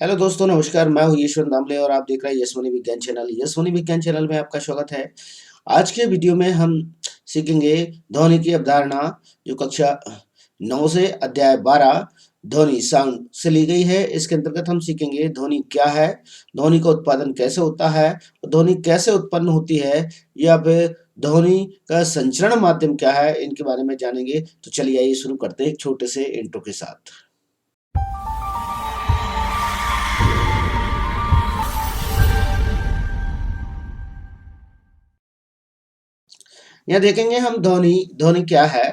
Hello दोस्तों, नमस्कार। मैं हूँ यशवंत दामले और आप देख रहे हैं यशवनी विज्ञान चैनल। यशवनी विज्ञान चैनल में आपका स्वागत है। आज के वीडियो में हम सीखेंगे ध्वनि की अवधारणा, जो कक्षा 9 से अध्याय 12 ध्वनि साउंड से ली गई है। इसके अंतर्गत हम सीखेंगे ध्वनि क्या है, ध्वनि का उत्पादन कैसे होता है, ध्वनि कैसे उत्पन्न होती है, या फिर ध्वनि का संचरण माध्यम क्या है, इनके बारे में जानेंगे। तो चलिए आइए शुरू करते हैं एक छोटे से इंट्रो के साथ। यहाँ देखेंगे हम ध्वनि। ध्वनि क्या है?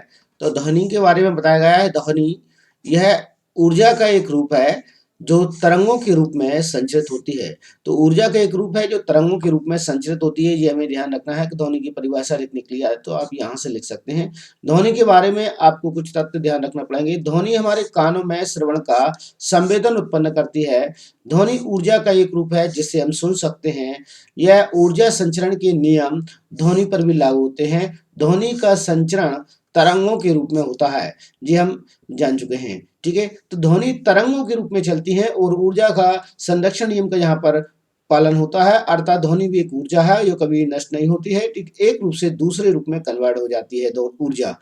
तो ध्वनि के बारे में बताया गया है। ध्वनि यह ऊर्जा का एक रूप है जो तरंगों के रूप में संचरित होती है। तो ऊर्जा का एक रूप है जो तरंगों के रूप में संचरित होती है। ये हमें ध्यान रखना है कि ध्वनि की परिभाषा लिखने के लिए आए तो आप यहाँ से लिख सकते हैं। ध्वनि के बारे में आपको कुछ तथ्य ध्यान रखना पड़ेंगे। ध्वनि हमारे कानों में श्रवण का संवेदन उत्पन्न करती है। ध्वनि ऊर्जा का एक रूप है जिससे हम सुन सकते हैं। यह ऊर्जा संचरण के नियम ध्वनि पर भी लागू होते हैं। ध्वनि का संचरण तरंगों के रूप में होता है, जी हम जान चुके हैं। ठीक है, तो ध्वनि तरंगों के रूप में चलती है और ऊर्जा का संरक्षण नियम का यहाँ पर पालन होता है। अर्थात ध्वनि भी एक ऊर्जा है जो कभी नष्ट नहीं होती है। ठीक, एक रूप से दूसरे रूप में कन्वर्ट हो जाती है। दो ऊर्जा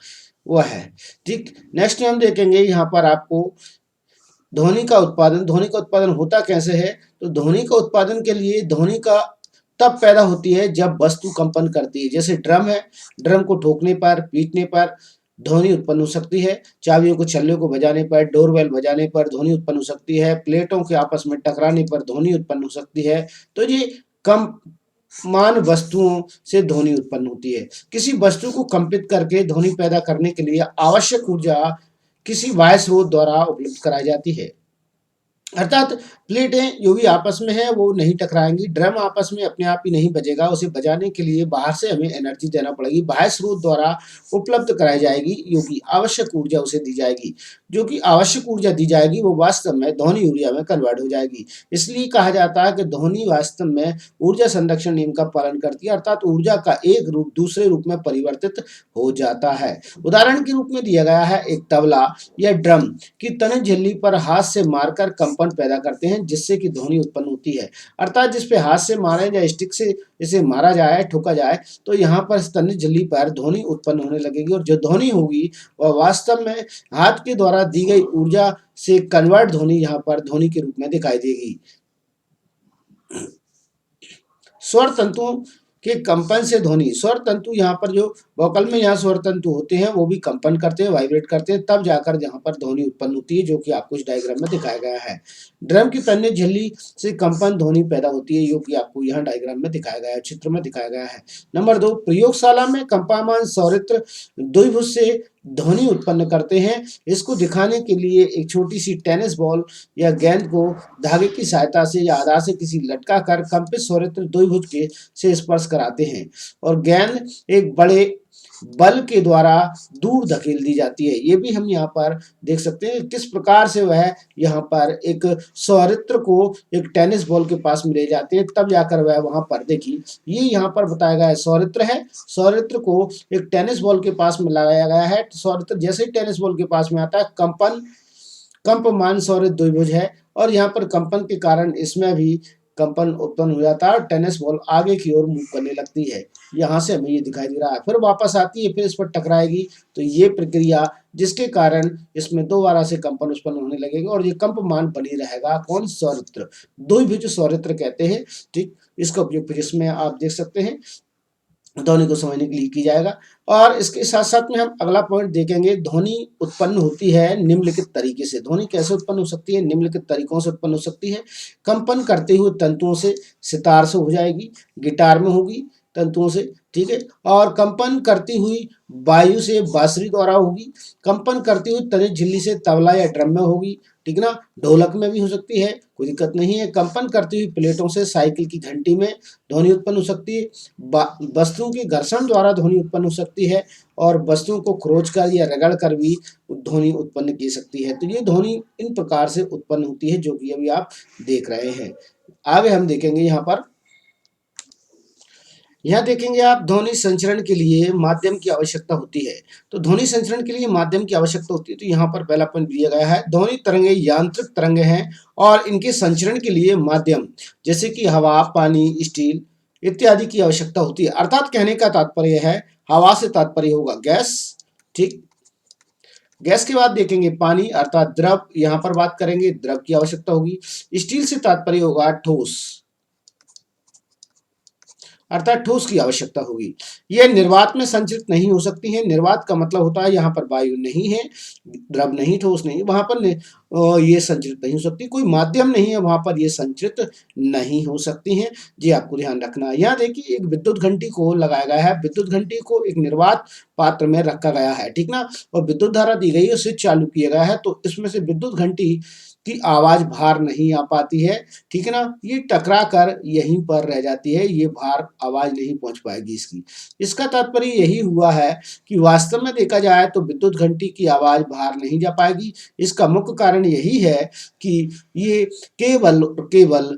वह है। ठीक, नेक्स्ट में हम देखेंगे यहाँ पर आपको ध्वनि का उत्पादन होता कैसे है। तो ध्वनि का उत्पादन के लिए ध्वनि का तब पैदा होती है जब वस्तु कंपन करती है। जैसे ड्रम है, ड्रम को ठोकने पर, पीटने पर ध्वनि उत्पन्न हो सकती है। चाबियों को, छल्लों को बजाने पर, डोरबेल बजाने पर ध्वनि उत्पन्न हो सकती है। प्लेटों के आपस में टकराने पर ध्वनि उत्पन्न हो सकती है। तो ये कम मान वस्तुओं से ध्वनि उत्पन्न होती है। किसी वस्तु को कंपित करके ध्वनि पैदा करने के लिए आवश्यक ऊर्जा किसी बाह्य स्रोत द्वारा उपलब्ध कराई जाती है। अर्थात प्लेटें जो भी आपस में है वो नहीं टकराएंगी। ड्रम आपस में अपने आप ही नहीं बजेगा, उसे बजाने के लिए बाहर से हमें एनर्जी देना पड़ेगी, बाह्य स्रोत द्वारा उपलब्ध कराई जाएगी। जो कि आवश्यक ऊर्जा उसे दी जाएगी, जो कि आवश्यक ऊर्जा दी जाएगी वो वास्तव में ध्वनि ऊर्जा में कन्वर्ट हो जाएगी। इसलिए कहा जाता है कि ध्वनि वास्तव में ऊर्जा संरक्षण नियम का पालन करती है। अर्थात ऊर्जा का एक रूप दूसरे रूप में परिवर्तित हो जाता है। उदाहरण के रूप में दिया गया है, एक तबला या ड्रम की तने झिल्ली पर हाथ से मारकर कंपन पैदा करते हैं जिससे कि ध्वनि उत्पन्न होती है। अर्थात जिस पे हाथ से मारे या स्टिक से इसे मारा जाए, ठोका जाए, तो यहाँ पर तने झिल्ली पर ध्वनि उत्पन्न होने लगेगी और जो ध्वनि होगी वह वास्तव में हाथ के द्वारा दी गई ऊर्जा से कन्वर्ट ध्वनि यहाँ पर ध्वनि के रूप में दिखाई देगी। स्वर तंतुओं के कंपन से ध्वनि, स्वर तंतु यहाँ पर जो वोकल में यहाँ स्वर तंतु होते हैं वो भी कंपन करते हैं, वाइब्रेट करते हैं, तब जाकर यहाँ पर ध्वनि उत्पन्न होती है, जो कि आपको इस डायग्राम में दिखाया गया है। ड्रम की तन्य झिल्ली से कंपन ध्वनि पैदा होती है, जो कि आपको यहाँ डायग्राम में दिखाया गया है, चित्र में दिखाया गया है। नंबर 2, प्रयोगशाला में कंपायमान सौरित्र द्विभुज से ध्वनि उत्पन्न करते हैं। इसको दिखाने के लिए एक छोटी सी टेनिस बॉल या गेंद को धागे की सहायता से या आधार से किसी लटका कर कंपित सौरित्र द्विभुज के से स्पर्श कराते हैं और गेंद एक बड़े बल के द्वारा दूर धकेल दी जाती है। ये भी हम यहाँ पर देख सकते हैं किस प्रकार से वह यहाँ पर एक सौरित्र को एक टेनिस बॉल के पास में ले जाते हैं, तब जाकर वह वहां पर, देखिए ये यहाँ पर बताया गया है सौरित्र है। सौरित्र को एक टेनिस बॉल के पास में लगाया गया है। सौरित्र जैसे ही टेनिस बॉल के पास में आता है, कंपमान सौरित्र द्विभुज है और यहाँ पर कंपन के कारण इसमें भी कंपन उत्पन्न हो जाता है और टेनिस बॉल आगे की ओर मूव करने लगती है। यहाँ से हमें ये दिखाई दे रहा है, फिर वापस आती है, फिर इस पर टकराएगी। तो ये प्रक्रिया जिसके कारण इसमें दोबारा से कंपन उत्पन्न होने लगेगा और ये कंपमान बनी रहेगा। कौन? सौरित्र, द्विभुज सौरित्र कहते हैं। ठीक, इसका उपयोग फिर इसमें आप देख सकते हैं, ध्वनि को समझने के लिए की जाएगा। और इसके साथ साथ में हम अगला पॉइंट देखेंगे, ध्वनि उत्पन्न होती है निम्नलिखित तरीके से। ध्वनि कैसे उत्पन्न हो सकती है? निम्नलिखित तरीकों से उत्पन्न हो सकती है। कंपन करते हुए तंतुओं से, सितार से हो जाएगी, गिटार में होगी तंतुओं से, ठीक है। और कंपन करती हुई वायु से बांसुरी द्वारा होगी। कंपन करती हुई तने झिल्ली से तबला या ड्रम में होगी, ठीक ना। ढोलक में भी हो सकती है, कोई दिक्कत नहीं है। कंपन करती हुई प्लेटों से साइकिल की घंटी में ध्वनि उत्पन्न हो सकती है। वस्तुओं के घर्षण द्वारा ध्वनि उत्पन्न हो सकती है और वस्तुओं को खरोच कर या रगड़ कर भी ध्वनि उत्पन्न की सकती है। तो ये ध्वनि इन प्रकार से उत्पन्न होती है, जो कि अभी आप देख रहे हैं। आगे हम देखेंगे यहाँ पर यहाँ देखेंगे आप ध्वनि संचरण के लिए माध्यम की आवश्यकता होती है। तो ध्वनि संचरण के लिए माध्यम की आवश्यकता होती है, तो यहाँ पर पहला पॉइंट दिया गया है, ध्वनि तरंगे यांत्रिक तरंगे हैं और इनके संचरण के लिए माध्यम जैसे कि हवा, पानी, स्टील इत्यादि की आवश्यकता होती है। अर्थात कहने का तात्पर्य है, हवा से तात्पर्य होगा गैस, ठीक। गैस के बाद देखेंगे पानी अर्थात द्रव, यहाँ पर बात करेंगे द्रव की आवश्यकता होगी। स्टील से तात्पर्य होगा ठोस, अर्थात ठोस की आवश्यकता होगी। यह निर्वात में संचरित नहीं हो सकती है। निर्वात का मतलब होता है यहाँ पर वायु नहीं है, द्रव नहीं, ठोस नहीं, वहां पर ये संचरित नहीं हो सकती। कोई माध्यम नहीं है वहां पर ये संचरित नहीं हो सकती हैं। ये आपको ध्यान रखना है। यहाँ देखिए एक विद्युत घंटी को लगाया गया है, विद्युत घंटी को एक निर्वात पात्र में रखा गया है, ठीक ना, और विद्युत धारा दी गई है, स्विच चालू किया गया है, तो इसमें से विद्युत घंटी की आवाज बाहर नहीं आ पाती है, ठीक है ना, ये टकरा कर यहीं पर रह जाती है, ये बाहर आवाज नहीं पहुंच पाएगी इसकी। इसका तात्पर्य यही हुआ है कि वास्तव में देखा जाए तो विद्युत घंटी की आवाज बाहर नहीं जा पाएगी। इसका मुख्य कारण यही है कि ये केवल केवल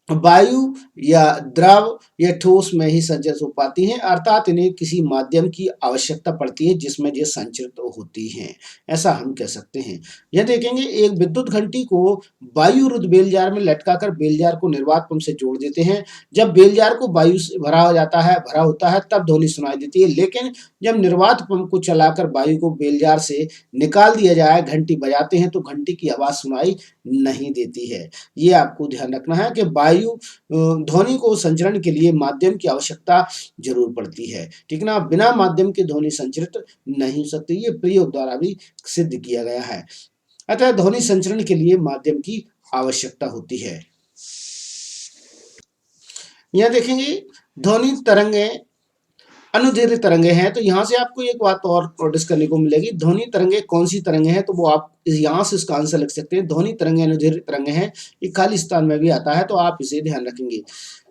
वायु या द्रव या ठोस में ही संचरित हो पाती हैं, अर्थात इन्हें किसी माध्यम की आवश्यकता पड़ती है जिसमें ये संचरित होती हैं, ऐसा हम कह सकते हैं। यह देखेंगे एक विद्युत घंटी को वायुरुद्ध बेलजार में लटकाकर बेलजार को निर्वात पंप से जोड़ देते हैं। जब बेलजार को वायु से भरा हो जाता है, भरा होता है, तब ध्वनि सुनाई देती है, लेकिन जब निर्वात पंप को चलाकर वायु को बेलजार से निकाल दिया जाए, घंटी बजाते हैं, तो घंटी की आवाज सुनाई नहीं देती है। ये आपको ध्यान रखना है कि वायु ध्वनि को संचरण के लिए माध्यम की आवश्यकता जरूर पड़ती है, ठीक ना, बिना माध्यम के ध्वनि संचरित नहीं हो सकती। ये प्रयोग द्वारा भी सिद्ध किया गया है। अतः ध्वनि संचरण के लिए माध्यम की आवश्यकता होती है। यह देखेंगे ध्वनि तरंगे अनुदैर्घ्य तरंगे हैं, तो यहाँ से आपको एक बात और नोटिस करने को मिलेगी, ध्वनि तरंगे कौन सी तरंगे हैं, तो वो आप यहाँ से इसका आंसर लिख सकते हैं। ध्वनि तरंगे अनुदैर्घ्य तरंगे हैं, ये खाली स्थान में भी आता है, तो आप इसे ध्यान रखेंगे।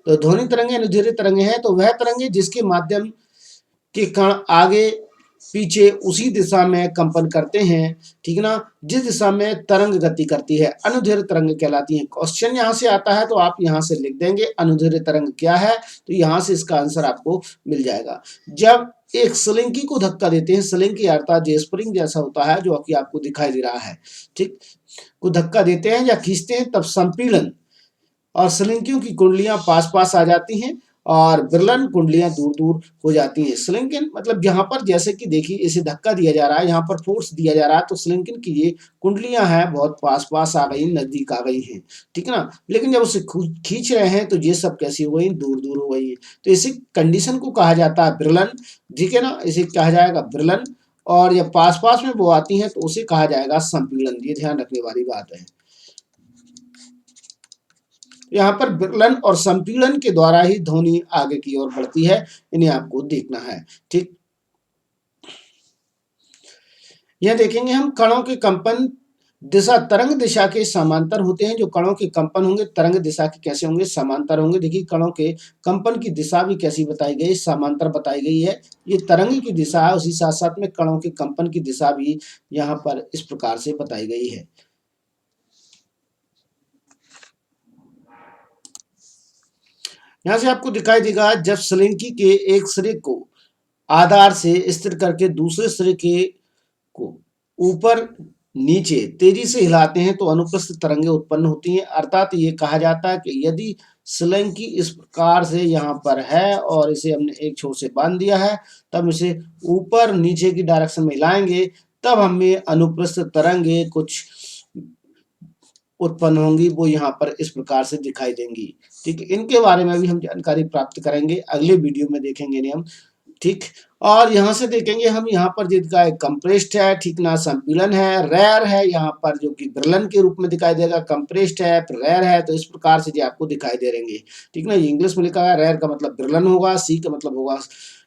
तो ध्वनि तरंगे अनुदैर्घ्य तरंगे हैं, तो वह तरंगे जिसके माध्यम के कण आगे पीछे उसी दिशा में कंपन करते हैं, ठीक ना, जिस दिशा में तरंग गति करती है, अनुदैर्घ्य तरंग कहलाती है। क्वेश्चन यहाँ से आता है तो आप यहाँ से लिख देंगे अनुदैर्घ्य तरंग क्या है, तो यहाँ से इसका आंसर आपको मिल जाएगा। जब एक स्लिंकी को धक्का देते हैं, स्लिंकी अर्थात जो स्प्रिंग जैसा होता है जो कि आपको दिखाई दे रहा है, ठीक, को धक्का देते हैं या खींचते हैं, तब संपीड़न और स्लिंकियों की कुंडलियां पास पास आ जाती हैं और विरलन कुंडलियां दूर दूर हो जाती हैं। स्लिंकिन मतलब यहाँ पर जैसे कि देखिए इसे धक्का दिया जा रहा है, यहाँ पर फोर्स दिया जा रहा है, तो स्लिंकिन की ये कुंडलियां हैं बहुत पास पास आ गई, नजदीक आ गई हैं, ठीक है ना, लेकिन जब उसे खींच रहे हैं तो ये सब कैसी हो गई, दूर दूर हो गई है। तो इसी कंडीशन को कहा जाता है विरलन, ठीक है ना, इसे कहा जाएगा विरलन। और जब पास पास में वो आती हैं तो उसे कहा जाएगा संपीड़न। ये ध्यान रखने वाली बात है। यहाँ पर विरलन और संपीड़न के द्वारा ही ध्वनि आगे की ओर बढ़ती है, इन्हें आपको देखना है, ठीक। यह देखेंगे हम कणों के कंपन दिशा तरंग दिशा के समांतर होते हैं। जो कणों के कंपन होंगे तरंग दिशा के कैसे होंगे, समांतर होंगे। देखिए कणों के कंपन की दिशा भी कैसी बताई गई, समांतर बताई गई है। ये तरंग की दिशा है, उसी साथ साथ में कणों के कंपन की दिशा भी यहाँ पर इस प्रकार से बताई गई है। यहाँ से आपको दिखाई देगा जब स्लिंकी के एक सिरे को आधार से स्थिर करके दूसरे सिरे के को ऊपर नीचे तेजी से हिलाते हैं तो अनुप्रस्थ तरंगे उत्पन्न होती हैं। अर्थात ये कहा जाता है कि यदि स्लिंकी इस प्रकार से यहाँ पर है और इसे हमने एक छोर से बांध दिया है, तब इसे ऊपर नीचे की डायरेक्शन में हिलाएंगे, तब हमें अनुप्रस्थ तरंगे कुछ उत्पन्न होंगी, वो यहाँ पर इस प्रकार से दिखाई देंगी, ठीक है। इनके बारे में भी हम जानकारी प्राप्त करेंगे, अगले वीडियो में देखेंगे इन्हें हम, ठीक। और यहाँ से देखेंगे हम यहाँ पर जिसका कंप्रेस्ड है, ठीक ना, संपीड़न है, रेयर है, यहाँ पर जो कि विरलन के रूप में दिखाई देगा, कंप्रेस्ड है, रेयर है, तो इस प्रकार से जो आपको दिखाई दे रहेंगे, ठीक ना। इंग्लिश में लिखा है रेयर का मतलब विरलन होगा, सी का मतलब होगा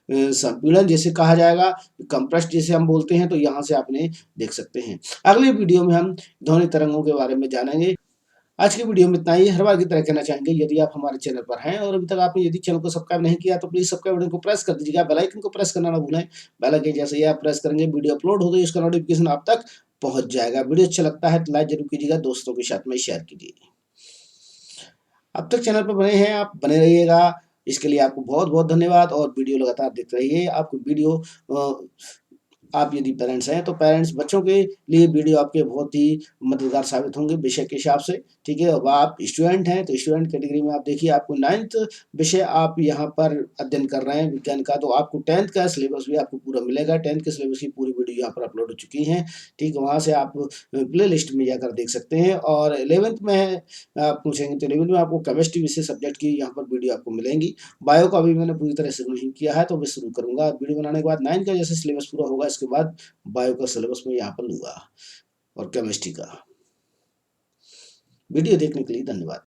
संपीड़न जैसे कहा जाएगा, कंप्रेस्ड जैसे हम बोलते हैं, तो यहाँ से आपने देख सकते हैं। अगले वीडियो में हम ध्वनि तरंगों के बारे में जानेंगे। आज की वीडियो में इतना ही। हर बार की तरह कहना चाहेंगे यदि आप हमारे चैनल पर हैं और अभी तक आपने यदि चैनल को सब्सक्राइब नहीं किया तो प्लीज सब्सक्राइब बटन को प्रेस कर दीजिएगा, बेल आइकन को प्रेस करना ना भूलें। बेल आइकन जैसे ही आप प्रेस करेंगे वीडियो अपलोड हो तो इसका नोटिफिकेशन आप तक पहुंच जाएगा। वीडियो अच्छा लगता है तो लाइक जरूर कीजिएगा, दोस्तों के साथ में शेयर कीजिए। अब तक चैनल पर बने हैं आप, बने रहिएगा। इसके लिए आपको बहुत बहुत धन्यवाद और वीडियो लगातार देखते रहिए। आपको वीडियो आप यदि पेरेंट्स हैं तो पेरेंट्स बच्चों के लिए वीडियो आपके बहुत ही मददगार साबित होंगे विषय के हिसाब से, ठीक है। अब आप स्टूडेंट हैं तो स्टूडेंट कैटेगरी में आप देखिए आपको 9th विषय आप यहाँ पर अध्ययन कर रहे हैं विज्ञान का, तो आपको 10th का सिलेबस भी आपको पूरा मिलेगा। 10th के सिलेबस की पूरी वीडियो यहाँ पर अपलोड हो चुकी हैं, ठीक है। वहाँ से आप प्ले लिस्ट में जाकर देख सकते हैं। और 11th में आप पूछेंगे तो 11th में आपको केमिस्ट्री विषय सब्जेक्ट की यहाँ पर वीडियो आपको मिलेंगी। बायो का भी मैंने पूरी तरह से नहीं किया है, तो मैं शुरू करूँगा वीडियो बनाने के बाद। 9 का जैसे सिलेबस पूरा होगा इसके बाद बायो का सिलेबस मैं यहाँ पर लूँगा और केमिस्ट्री का। वीडियो देखने के लिए धन्यवाद।